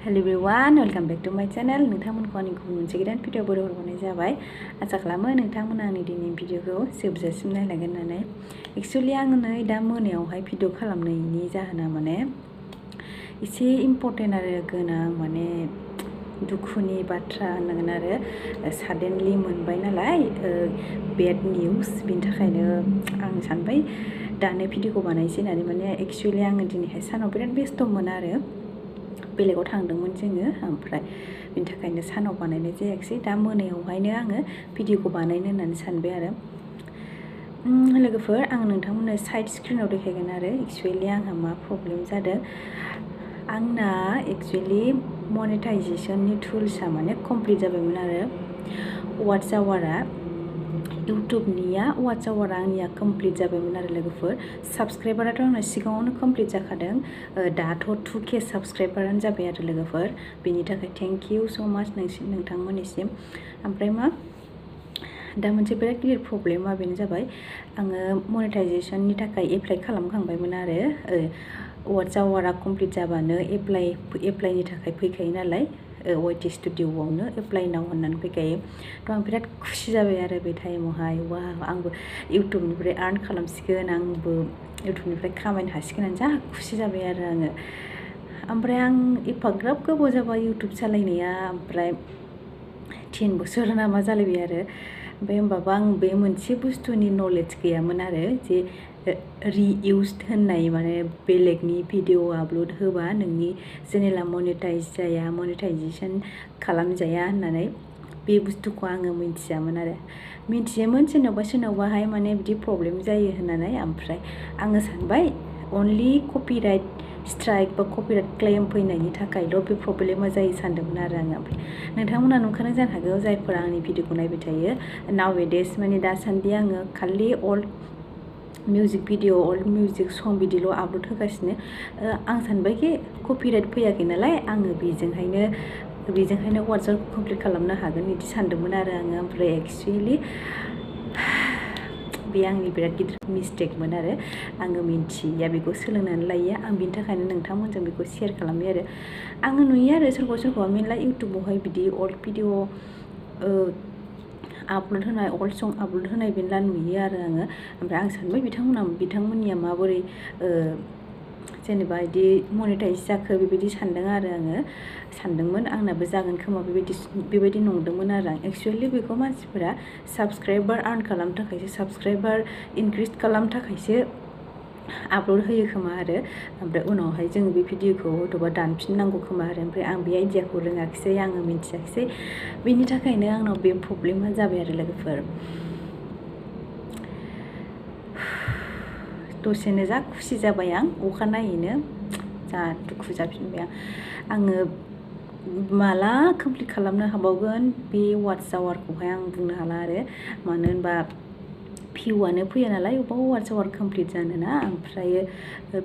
Hello everyone, welcome back to my channel. नोंथांमोनखौ आंनि गुबुन मोनसे गोदान भिडिअ बराव हरनाय जाबाय। आसा खालामो नोंथांमोना आंनि दिनैनि भिडिअखौ जोबजासिम नायलांगोन होननानै। एक्चुअली आं नै दा मोनायावहाय भिडिअ खालामनायनि जाहोना माने एसे इम्पर्टेन्ट आरो गोनां माने दुखुनि बाथ्रा होननांगोन आरो साडेनलि मोनबाय नालाय बेड निउज बिनि थाखायनो आं सानबाय दानो भिडिअखौ बानायसै होननानै माने एक्चुअली आङो दिनैहाय सानाव बिराद बेस्थ'मोन आरो बेलेगाव थांदोंमोन जोङो ओमफ्राय बिनि थाखायनो सानाव बानायनाय जायाखिसै दा मोनायावहायनो आङो भिडिअखौ बानायनो होननानै सानबाय आरो लोगोफोर आं नोंथांमोननो साइड स्क्रिनाव देखायगोन आरो एक्चुअली आंहा मा प्रब्लेम जादों आंना एक्चुअली मनेटाइजेशननि टुल्सआ माने कमप्लिट जाबायमोन आरो वाट्स आवारा इउटुबनिया वाट्स आवारा आंनिया कमप्लिट जाबायमोन आरो लोगोफोर साबस्क्राइबाराथ' आंना सिगाङावनो कमप्लिट जाखादों दाथ' 2K साबस्क्राइबारानो जाबाय आरो लोगोफोर बेनि थाखाय थेंक इउ स' माच नोंथांमोननिसिम ओमफ्राय मा दा मोनसे बिराद गिदिर प्रब्लेमा बेनो जाबाय आङो मनेटाइजेशननि थाखाय एप्लाइ खालामखांबायमोन आरो वाट्स आवारा कमप्लिट जाबानो एप्लाइनि थाखाय फैखायो नालाय वाइटि स्टुडिअ'आवनो एप्लाइ नाव होननानै फैखायो थ' आं बिराद खुसि जाबाय आरो बे टाइमावहाय वा आंबो इउटुबनिफ्राय आर्न खालामसिगोन आंबो इउटुबनिफ्राय खामायनो हासिगोन आं जा खुसि जाबाय आरो आङो ओमफ्राय आं एफाग्राब गोबाव जाबाय इउटुब सालायनाया ओमफ्राय 10 बोसोर ना मा जालायबाय आरो ओमफ्राय होमबाबो आं बे मोनसे बुस्थुनि नलेज गैयामोन आरो जे रिइउस्ड होननाय माने बेलेगनि भिडिअ आपल'ड होबा नोंनि चेनेला मनेटाइज जाया मनेटाइजेशन खालामजाया होननानै बे बुस्थुखौ आङो मिथियामोन आरो मिथियोमोन सोरनावबाहाय माने बिदि प्रब्लेम जायो होननानै ओमफ्राय आङो सानबाय अनलि कपिराइट स्ट्राइक बा कपिराइट क्लेम फैनायनि थाखायल' बे प्रब्लेमा जायो सानदोंमोन आरो आङो ओमफ्राय नोंथांमोना नुखादों जानो हागौ जायफोरा आंनि भिडिअखौ नायबाय थायो नाउएडेस माने दासान्दि आङो खालि अल्ड मिउजिक भिडिअ अल्ड मिउजिक सं बिदिल' आपल'ड होगासिनो आं सानबाय कि कपिराइट फैयाखै नालाय आङो बेजोंहायनो वाट्सआप कमप्लिट खालामनो हागोन बिदि सानदोंमोन आरो आङो ओमफ्राय एक्चुअलि बे आंनि बिराद गिदिर मिस्टेकमोन आरो आङो मिन्थिया बेखौ सोलोंनानै लायो आं बिनि थाखायनो नोंथांमोनजों बेखौ शेयार खालामबाय आरो आङो नुयो आरो सोरखौबा मेरला इउटुबावहाय बिदि अल्ड भिडिअ आपल'ड होनाय अल्ड सं आपल'ड होनाय मेरला नुयो आरो आङो ओमफ्राय आं सानबाय बिथांमोननिया माबोरै जेनेबा बिदि मनेटाइज जाखो बेबायदि सानदों आरो आङो सानदोंमोन आंनाबो जागोन खोमा बेबायदि नंदोंमोन आरो आं एक्चुअलि बेखौ मानसिफोरा साबस्क्राइबार आर्न खालामनो थाखायसो साबस्क्राइबार इनक्रिज खालामनो थाखायसो आपल'ड होयो खोमा आरो ओमफ्राय उनावहाय जोङो बे भिडिअखौ हयथ'बा दानफिननांगौ खोमा आरो ओमफ्राय आं बे आइडियाखौ रोङाखिसै आङो मिन्थियाखिसै बेनि थाखायनो आंनाव बे प्रब्लेमा जाबाय आरो लोगोफोर दसेनो जा खुसि जाबाय आं अखानायैनो जा दुखु जाफिनबाय आङो माला कमप्लिट खालामनो हाबावगोन बे वाट्स आवारखौहाय आं बुंनो हाला आरो मानो होनबा भिउआनो फैया नालाय अबाव वाट्स आवार कमप्लिट जानो ना ओमफ्राय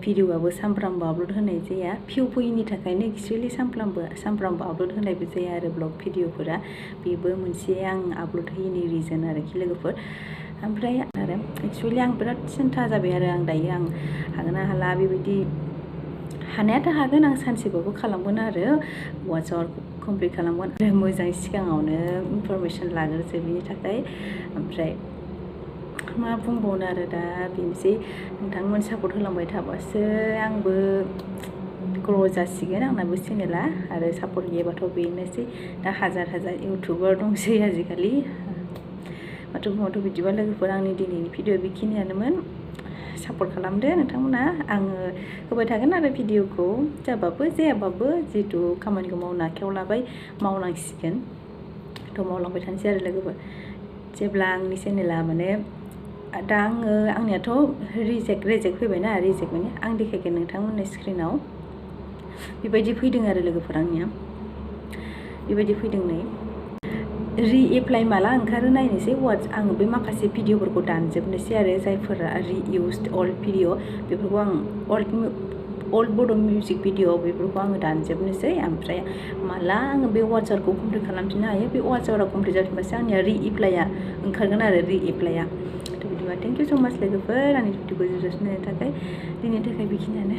भिडिअआबो सानफ्रामबो आपल'ड होनाय जाया भिउ फैयिनि थाखायनो एक्चुअलि सानफ्रामबो आपल'ड होनायबो जाया आरो ब्लग भिडिअफोरा बेबो मोनसे आं आपल'ड होयिनि रिजन आरोखि लोगोफोर ओमफ्राय आरो एक्चुअलि आं बिराद सिन्था जाबाय आरो आं दायो आं हागोन ना हाला बेबायदि हानायाथ' हागोन आं सानसेबाबो खालामगोन आरो वाट्स आवारखौ कमप्लिट खालामगोन आरो मोजां सिगाङावनो इनफरमेसन लाग्रोसै बिनि थाखाय ओमफ्राय मा बुंबावनो आरो दा बेनोसै नोंथांमोन सापर्ट होलांबाय थाबासो आंबो ग्र' जासिगोन आंनाबो चेनेला आरो सापर्ट गैयाबाथ' बेनोसै दा हाजार इउटुबार दंसै आजिखालि माथो बुङाथ' बिदिबा लोगोफोर आंनि दिनैनि भिडिअ बेखिनियानोमोन सापर्ट खालामदो नोंथांमोना आङो होबाय थागोन आरो भिडिअखौ जाबाबो जायाबाबो जिहेथु खामानिखौ मावनो आखायाव लाबाय मावनांसिगोन थ' मावलांबाय थानोसै आरो लोगोफोर जेब्ला आंनि चेनेला माने दा आंनियाथ' रिजेक्ट फैबायना रिजेक्ट माने आं देखायगोन नोंथांमोननि स्क्रिनाव बेबायदि फैदों आरो लोगोफोर आंनिया बेबायदि फैदों नै रिएप्लाइ माला ओंखारो नायनोसै आङो बे माखासे भिडिअफोरखौ दानजोबनोसै आरो जायफोरा रिइउस्ड अल्ड भिडिअ बेफोरखौ आं अल्ड बड' मिउजिक भिडिअ बेफोरखौ आङो दानजोबनोसै ओमफ्राय माला आङो बे वाट्स आवारखौ कमप्लिट खालामफिननो हायो बे वाट्स आवारा कमप्लिट जाफिनबासो आंनिया रिएप्लाइआ ओंखारगोन आरो रिएप्लाइआ थ' बिदिबा थेंक इउ स' माच लोगोफोर आंनि भिडिअखौ जोबजासिम नायनो थाखाय दिनैनि थाखाय बेखिनियानो